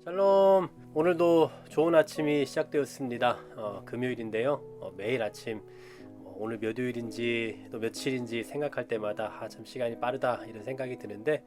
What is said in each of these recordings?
샬롬. 오늘도 좋은 아침이 시작되었습니다. 금요일인데요. 매일 아침 오늘 몇 요일인지 또 며칠인지 생각할 때마다 참 시간이 빠르다 이런 생각이 드는데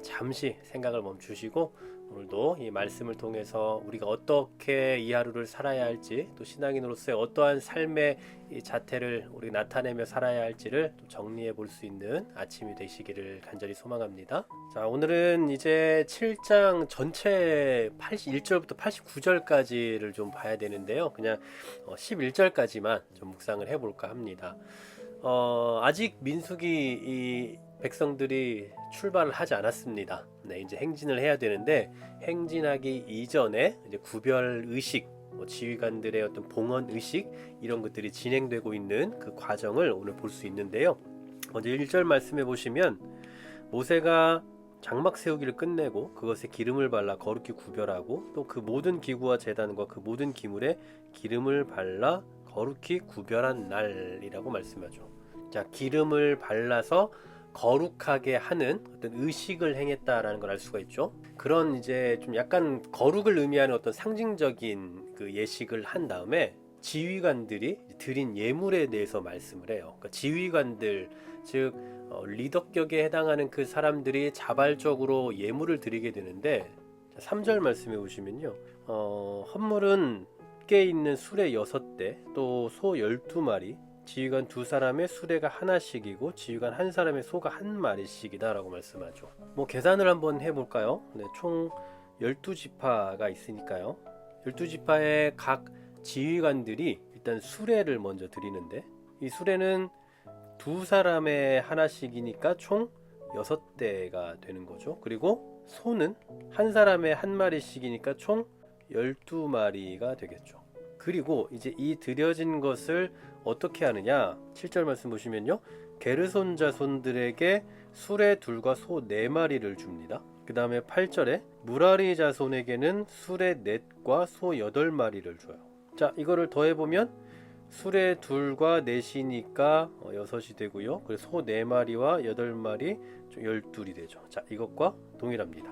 잠시 생각을 멈추시고 오늘도 이 말씀을 통해서 우리가 어떻게 이 하루를 살아야 할지, 또 신앙인으로서의 어떠한 삶의 이 자태를 우리가 나타내며 살아야 할지를 또 정리해 볼 수 있는 아침이 되시기를 간절히 소망합니다. 자, 오늘은 이제 7장 전체 81절부터 89절까지를 좀 봐야 되는데요. 그냥 11절까지만 좀 묵상을 해볼까 합니다. 아직 민수기 이 백성들이 출발을 하지 않았습니다. 네, 이제 행진을 해야 되는데 행진하기 이전에 이제 구별 의식, 지휘관들의 어떤 봉헌 의식 이런 것들이 진행되고 있는 그 과정을 오늘 볼 수 있는데요. 먼저 1절 말씀해 보시면 모세가 장막 세우기를 끝내고 그것에 기름을 발라 거룩히 구별하고 또 그 모든 기구와 제단과 그 모든 기물에 기름을 발라 거룩히 구별한 날이라고 말씀하죠. 자, 기름을 발라서 거룩하게 하는 어떤 의식을 행했다라는 걸 알 수가 있죠. 그런 이제 좀 약간 거룩을 의미하는 어떤 상징적인 그 예식을 한 다음에 지휘관들이 드린 예물에 대해서 말씀을 해요. 그러니까 지휘관들, 즉 리더격에 해당하는 그 사람들이 자발적으로 예물을 드리게 되는데 3절 말씀해 보시면요. 헌물은 깨 있는 수레 6대, 또 소 12마리, 지휘관 2사람의 수레가 하나씩이고 지휘관 1사람의 소가 1마리씩이다 라고 말씀하죠. 계산을 한번 해볼까요? 네, 총 12지파가 있으니까요. 12지파의 각 지휘관들이 일단 수레를 먼저 드리는데 이 수레는 2사람의 하나씩이니까 총 6대가 되는 거죠. 그리고 소는 1사람의 1마리씩이니까 총 12마리가 되겠죠. 그리고 이제 이 드려진 것을 어떻게 하느냐, 7절 말씀 보시면요, 게르손 자손들에게 수레 2과 소 4마리를 줍니다. 그 다음에 8절에 무라리 자손에게는 수레 4과 소 8마리를 줘요. 자, 이거를 더해보면 수레 2과 4이니까 6이 되고요. 그리고 소 4마리와 8마리 12이 되죠. 자, 이것과 동일합니다.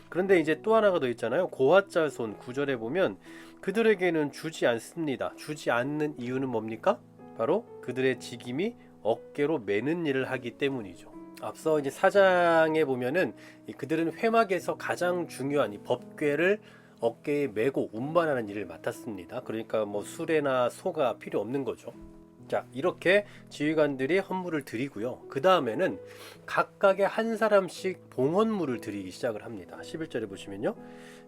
그런데 이제 또 하나가 더 있잖아요. 고핫 자손 9절에 보면 그들에게는 주지 않습니다. 주지 않는 이유는 뭡니까? 바로 그들의 직임이 어깨로 매는 일을 하기 때문이죠. 앞서 이제 4장에 보면은 그들은 회막에서 가장 중요한 이 법궤를 어깨에 메고 운반하는 일을 맡았습니다. 그러니까 수레나 소가 필요 없는 거죠. 자, 이렇게 지휘관들이 헌물을 드리고요. 그 다음에는 각각의 1사람씩 봉헌물을 드리기 시작을 합니다. 11절에 보시면요,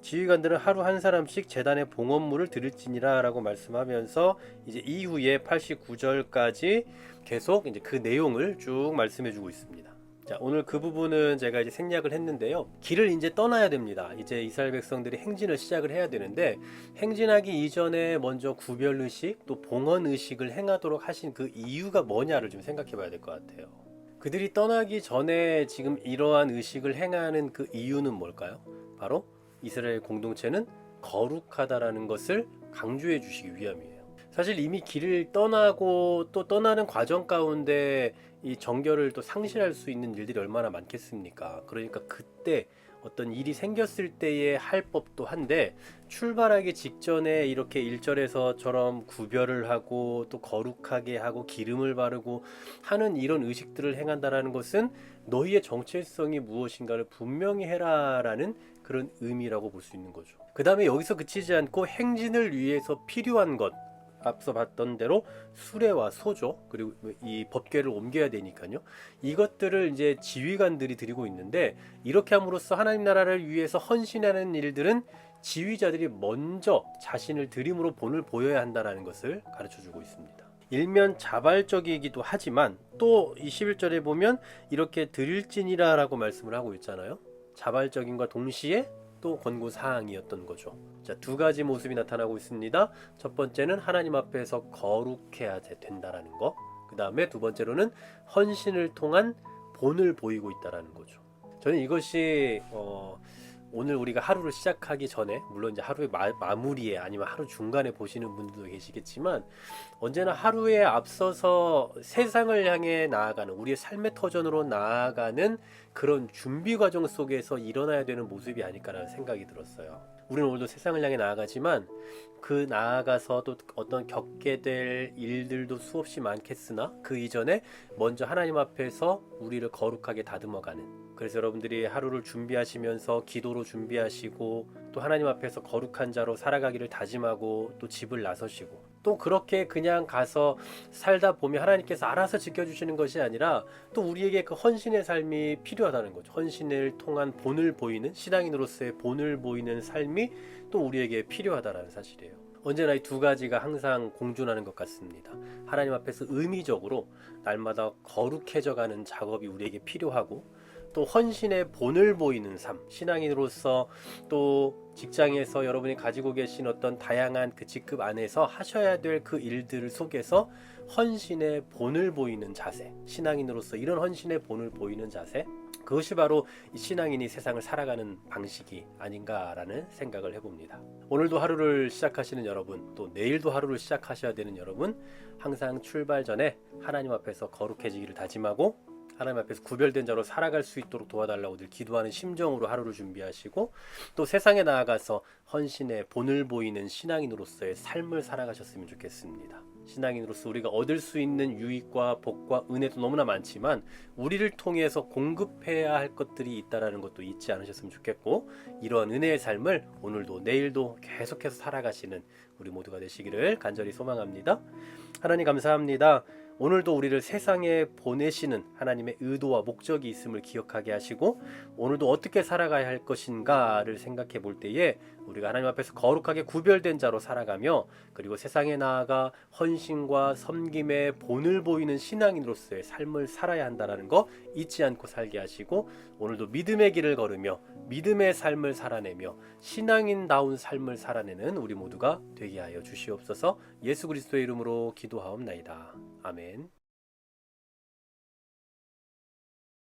지휘관들은 하루 1사람씩 제단에 봉헌물을 드릴지니라 라고 말씀하면서 이제 이후에 89절까지 계속 이제 그 내용을 쭉 말씀해 주고 있습니다. 자, 오늘 그 부분은 제가 이제 생략을 했는데요. 길을 이제 떠나야 됩니다. 이제 이스라엘 백성들이 행진을 시작을 해야 되는데 행진하기 이전에 먼저 구별의식 또 봉헌의식을 행하도록 하신 그 이유가 뭐냐를 좀 생각해 봐야 될 것 같아요. 그들이 떠나기 전에 지금 이러한 의식을 행하는 그 이유는 뭘까요? 바로 이스라엘 공동체는 거룩하다라는 것을 강조해 주시기 위함이에요. 사실 이미 길을 떠나고 또 떠나는 과정 가운데 이 정결을 또 상실할 수 있는 일들이 얼마나 많겠습니까? 그러니까 그때 어떤 일이 생겼을 때에 할 법도 한데 출발하기 직전에 이렇게 1절에서처럼 구별을 하고 또 거룩하게 하고 기름을 바르고 하는 이런 의식들을 행한다라는 것은 너희의 정체성이 무엇인가를 분명히 해라라는 그런 의미라고 볼 수 있는 거죠. 그 다음에 여기서 그치지 않고 행진을 위해서 필요한 것, 앞서 봤던 대로 수레와 소죠. 그리고 이 법궤를 옮겨야 되니까요. 이것들을 이제 지휘관들이 드리고 있는데 이렇게 함으로써 하나님 나라를 위해서 헌신하는 일들은 지휘자들이 먼저 자신을 드림으로 본을 보여야 한다는 것을 가르쳐주고 있습니다. 일면 자발적이기도 하지만 또 21절에 보면 이렇게 드릴지니라 라고 말씀을 하고 있잖아요. 자발적인과 동시에 또 권고사항이었던 거죠. 자, 2가지 모습이 나타나고 있습니다. 첫 번째는 하나님 앞에서 거룩해야 된다라는 거. 그 다음에 두 번째로는 헌신을 통한 본을 보이고 있다라는 거죠. 저는 이것이 오늘 우리가 하루를 시작하기 전에, 물론 이제 하루의 마무리에 아니면 하루 중간에 보시는 분들도 계시겠지만 언제나 하루에 앞서서 세상을 향해 나아가는, 우리의 삶의 터전으로 나아가는 그런 준비 과정 속에서 일어나야 되는 모습이 아닐까라는 생각이 들었어요. 우리는 오늘도 세상을 향해 나아가지만 그 나아가서 또 어떤 겪게 될 일들도 수없이 많겠으나 그 이전에 먼저 하나님 앞에서 우리를 거룩하게 다듬어가는, 그래서 여러분들이 하루를 준비하시면서 기도로 준비하시고 또 하나님 앞에서 거룩한 자로 살아가기를 다짐하고 또 집을 나서시고 또 그렇게 그냥 가서 살다 보면 하나님께서 알아서 지켜주시는 것이 아니라 또 우리에게 그 헌신의 삶이 필요하다는 거죠. 헌신을 통한 본을 보이는, 신앙인으로서의 본을 보이는 삶이 또 우리에게 필요하다는 사실이에요. 언제나 이 두 가지가 항상 공존하는 것 같습니다. 하나님 앞에서 의미적으로 날마다 거룩해져가는 작업이 우리에게 필요하고, 또 헌신의 본을 보이는 삶, 신앙인으로서 또 직장에서 여러분이 가지고 계신 어떤 다양한 그 직급 안에서 하셔야 될 그 일들 속에서 헌신의 본을 보이는 자세, 신앙인으로서 이런 헌신의 본을 보이는 자세, 그것이 바로 이 신앙인이 세상을 살아가는 방식이 아닌가라는 생각을 해봅니다. 오늘도 하루를 시작하시는 여러분, 또 내일도 하루를 시작하셔야 되는 여러분, 항상 출발 전에 하나님 앞에서 거룩해지기를 다짐하고 하나님 앞에서 구별된 자로 살아갈 수 있도록 도와달라고 늘 기도하는 심정으로 하루를 준비하시고, 또 세상에 나아가서 헌신의 본을 보이는 신앙인으로서의 삶을 살아가셨으면 좋겠습니다. 신앙인으로서 우리가 얻을 수 있는 유익과 복과 은혜도 너무나 많지만 우리를 통해서 공급해야 할 것들이 있다는 것도 잊지 않으셨으면 좋겠고, 이러한 은혜의 삶을 오늘도 내일도 계속해서 살아가시는 우리 모두가 되시기를 간절히 소망합니다. 하나님 감사합니다. 오늘도 우리를 세상에 보내시는 하나님의 의도와 목적이 있음을 기억하게 하시고, 오늘도 어떻게 살아가야 할 것인가를 생각해 볼 때에 우리가 하나님 앞에서 거룩하게 구별된 자로 살아가며, 그리고 세상에 나아가 헌신과 섬김의 본을 보이는 신앙인으로서의 삶을 살아야 한다는 거 잊지 않고 살게 하시고, 오늘도 믿음의 길을 걸으며 믿음의 삶을 살아내며 신앙인다운 삶을 살아내는 우리 모두가 되게 하여 주시옵소서. 예수 그리스도의 이름으로 기도하옵나이다. 아멘.